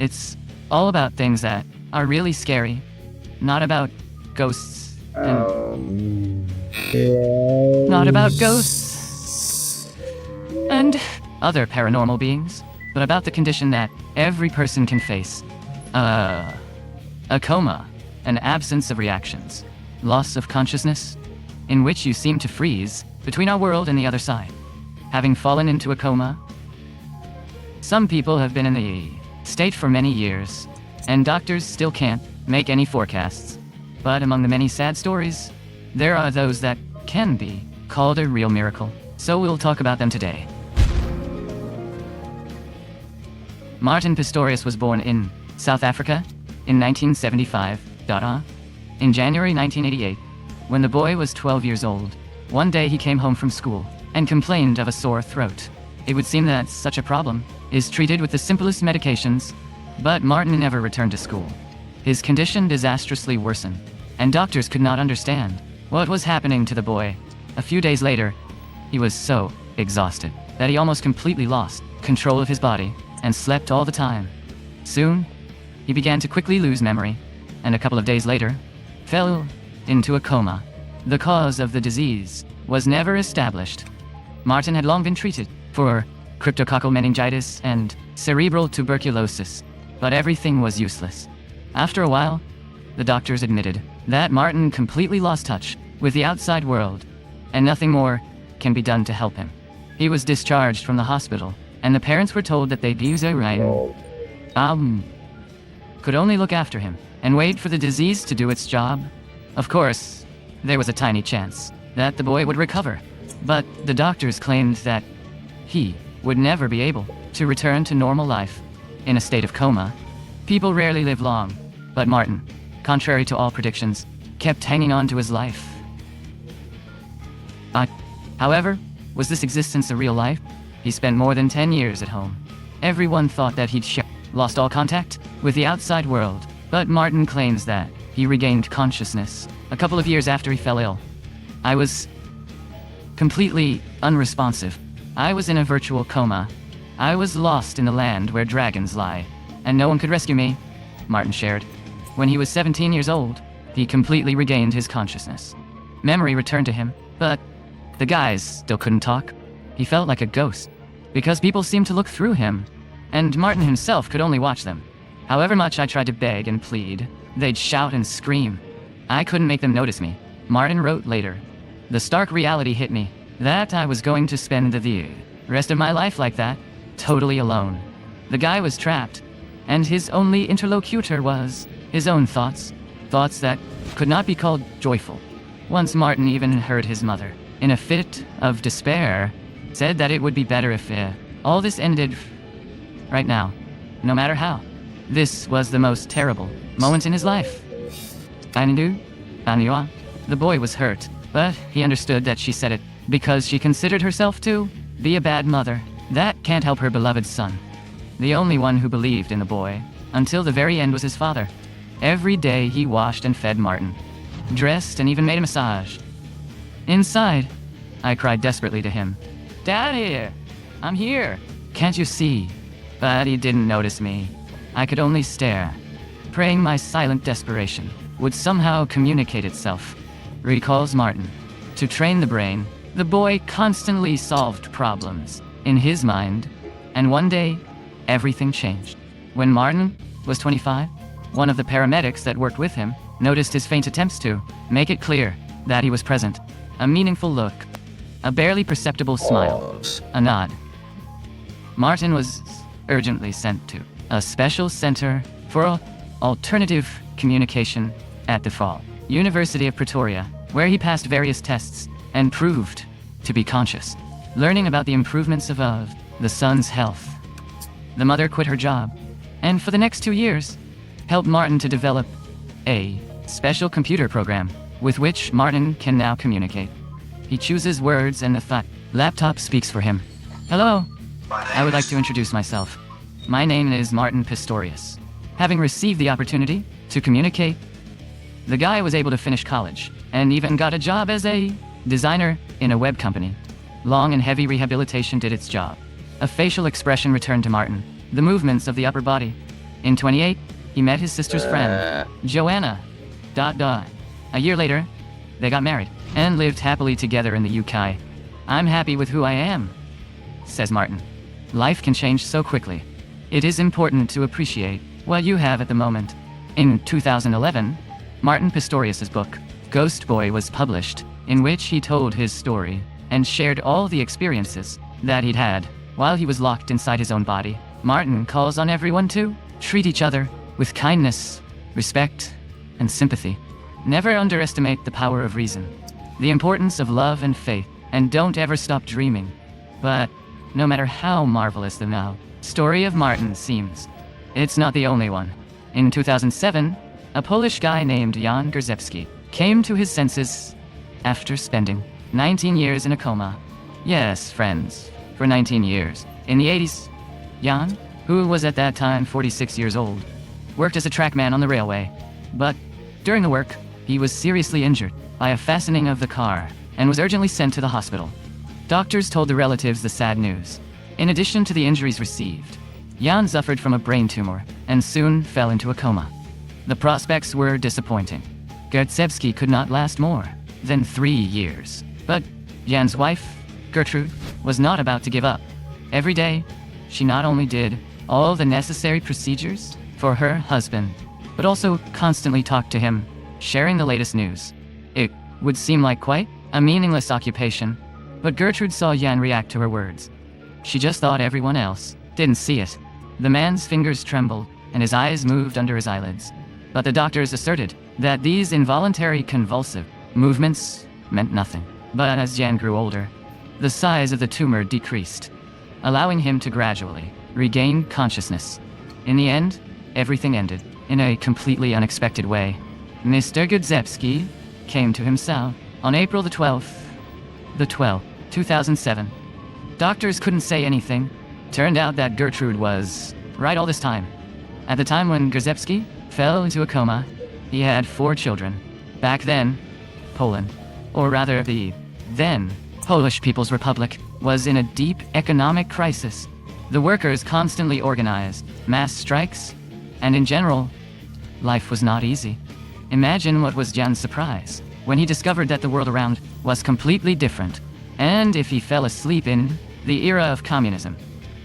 It's all about things that are really scary, not about ghosts and not about ghosts and other paranormal beings, but about the condition that every person can face. A coma, an absence of reactions, loss of consciousness, in which you seem to freeze between our world and the other side. Having fallen into a coma, some people have been in the state for many years, and doctors still can't make any forecasts. But among the many sad stories, there are those that can be called a real miracle. So we'll talk about them today. Martin Pistorius was born in South Africa in 1975. In January 1988, when the boy was 12 years old, one day he came home from school and complained of a sore throat. It would seem that such a problem is treated with the simplest medications, but Martin never returned to school. His condition disastrously worsened, and doctors could not understand what was happening to the boy. A few days later, he was so exhausted that he almost completely lost control of his body and slept all the time. Soon, he began to quickly lose memory, and a couple of days later, fell into a coma. The cause of the disease was never established. Martin had long been treated for cryptococcal meningitis and cerebral tuberculosis, but everything was useless. After a while, the doctors admitted that Martin completely lost touch with the outside world, and nothing more can be done to help him. He was discharged from the hospital, and the parents were told that they'd use a could only look after him and wait for the disease to do its job. Of course, there was a tiny chance that the boy would recover, but the doctors claimed that he would never be able to return to normal life. In a state of coma, people rarely live long, but Martin, contrary to all predictions, kept hanging on to his life. However, was this existence a real life? He spent more than 10 years at home. Everyone thought that he'd lost all contact with the outside world, but Martin claims that he regained consciousness a couple of years after he fell ill. I was completely unresponsive. I was in a virtual coma. I was lost in the land where dragons lie, and no one could rescue me, Martin shared. When he was 17 years old, he completely regained his consciousness. Memory returned to him, but the guys still couldn't talk. He felt like a ghost, because people seemed to look through him, and Martin himself could only watch them. However much I tried to beg and plead, they'd shout and scream. I couldn't make them notice me, Martin wrote later. The stark reality hit me, that I was going to spend the rest of my life like that, totally alone. The guy was trapped, and his only interlocutor was his own thoughts that could not be called joyful. Once Martin even heard his mother, in a fit of despair, said that it would be better if all this ended right now, no matter how. This was the most terrible moment in his life. I knew. The boy was hurt, but he understood that she said it because she considered herself to be a bad mother that can't help her beloved son. The only one who believed in the boy until the very end was his father. Every day he washed and fed Martin, dressed and even made a massage. Inside, I cried desperately to him, "Daddy, I'm here. Can't you see?" But he didn't notice me. I could only stare, praying my silent desperation would somehow communicate itself, recalls Martin. To train the brain, the boy constantly solved problems in his mind, and one day, everything changed. When Martin was 25, one of the paramedics that worked with him noticed his faint attempts to make it clear that he was present. A meaningful look, a barely perceptible smile, a nod. Martin was urgently sent to a special center for alternative communication at the Fall University of Pretoria, where he passed various tests and proved to be conscious, learning about the improvements of the son's health. The mother quit her job, and for the next 2 years, helped Martin to develop a special computer program with which Martin can now communicate. He chooses words and the laptop speaks for him. "Hello, I would like to introduce myself. My name is Martin Pistorius." Having received the opportunity to communicate, the guy was able to finish college and even got a job as a designer in a web company. Long and heavy rehabilitation did its job. A facial expression returned to Martin. The movements of the upper body In 28, he met his sister's friend, Joanna. A year later, they got married and lived happily together in the UK. I'm happy with who I am, says Martin. Life can change so quickly. It is important to appreciate what you have at the moment. In 2011, Martin Pistorius's book, Ghost Boy, was published, in which he told his story and shared all the experiences that he'd had while he was locked inside his own body. Martin calls on everyone to treat each other with kindness, respect, and sympathy. Never underestimate the power of reason, the importance of love and faith, and don't ever stop dreaming. But no matter how marvelous the now story of Martin seems, it's not the only one. In 2007, a Polish guy named Jan Grzycki came to his senses after spending 19 years in a coma. Yes, friends, for 19 years. In the 80s, Jan, who was at that time 46 years old, worked as a trackman on the railway. But during the work, he was seriously injured by a fastening of the car and was urgently sent to the hospital. Doctors told the relatives the sad news. In addition to the injuries received, Jan suffered from a brain tumor and soon fell into a coma. The prospects were disappointing. Grzycki could not last more than 3 years. But Jan's wife, Gertrude, was not about to give up. Every day, she not only did all the necessary procedures for her husband, but also constantly talked to him, sharing the latest news. It would seem like quite a meaningless occupation, but Gertrude saw Jan react to her words. She just thought everyone else didn't see it. The man's fingers trembled, and his eyes moved under his eyelids. But the doctors asserted that these involuntary convulsive movements meant nothing. But as Jan grew older, the size of the tumor decreased, allowing him to gradually regain consciousness. In the end, everything ended in a completely unexpected way. Mr. Grzycki came to himself on April the 12th, 2007. Doctors couldn't say anything. Turned out that Gertrude was right all this time. At the time when Grzycki fell into a coma, he had 4 children. Back then, Poland, or rather the then Polish People's Republic, was in a deep economic crisis. The workers constantly organized mass strikes, and in general, life was not easy. Imagine what was Jan's surprise when he discovered that the world around was completely different, and if he fell asleep in the era of communism,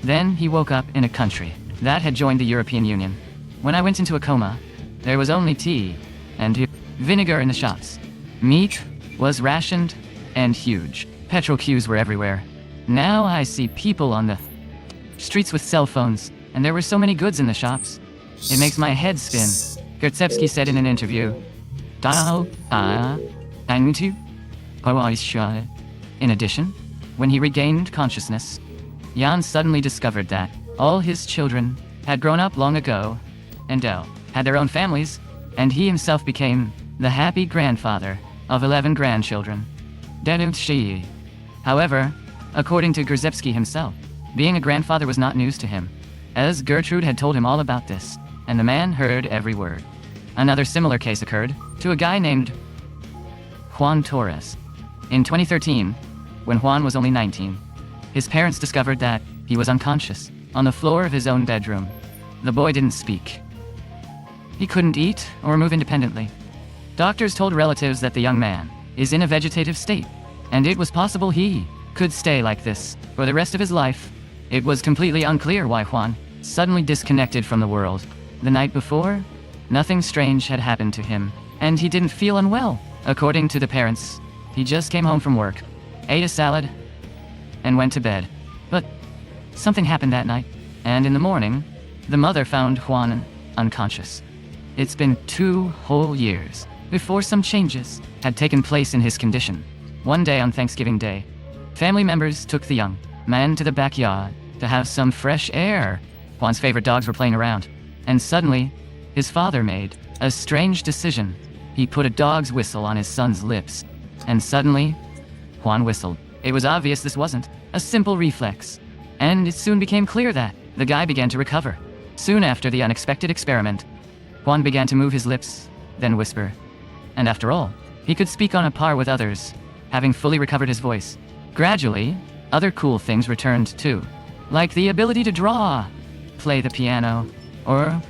then he woke up in a country that had joined the European Union. When I went into a coma, there was only tea and vinegar in the shops. Meat was rationed and huge. Petrol queues were everywhere. Now I see people on the streets with cell phones, and there were so many goods in the shops. It makes my head spin. Grzycki said in an interview, in addition, when he regained consciousness, Jan suddenly discovered that all his children had grown up long ago and had their own families, and he himself became the happy grandfather of 11 grandchildren. However, according to Grzycki himself, being a grandfather was not news to him, as Gertrude had told him all about this, and the man heard every word. Another similar case occurred to a guy named Juan Torres. In 2013, when Juan was only 19, his parents discovered that he was unconscious on the floor of his own bedroom. The boy didn't speak. He couldn't eat or move independently. Doctors told relatives that the young man is in a vegetative state, and it was possible he could stay like this for the rest of his life. It was completely unclear why Juan suddenly disconnected from the world. The night before, nothing strange had happened to him, and he didn't feel unwell. According to the parents, he just came home from work, ate a salad, and went to bed. But something happened that night, and in the morning, the mother found Juan unconscious. It's been 2 whole years before some changes had taken place in his condition. One day on Thanksgiving Day, family members took the young man to the backyard to have some fresh air. Juan's favorite dogs were playing around, and suddenly, his father made a strange decision. He put a dog's whistle on his son's lips, and suddenly, Juan whistled. It was obvious this wasn't a simple reflex, and it soon became clear that the guy began to recover. Soon after the unexpected experiment, Juan began to move his lips, then whisper. And after all, he could speak on a par with others, having fully recovered his voice. Gradually, other cool things returned too, like the ability to draw, play the piano, or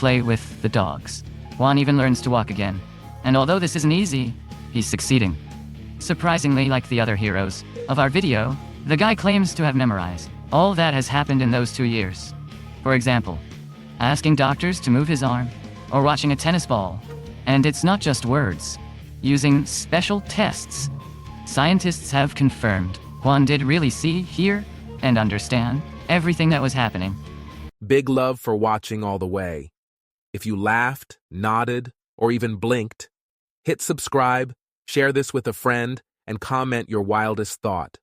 play with the dogs. Juan even learns to walk again. And although this isn't easy, he's succeeding. Surprisingly, like the other heroes of our video, the guy claims to have memorized all that has happened in those 2 years. For example, asking doctors to move his arm, or watching a tennis ball. And it's not just words. Using special tests, scientists have confirmed Juan did really see, hear, and understand everything that was happening. Big love for watching all the way. If you laughed, nodded, or even blinked, hit subscribe, share this with a friend, and comment your wildest thought.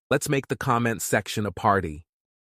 Let's make the comment section a party.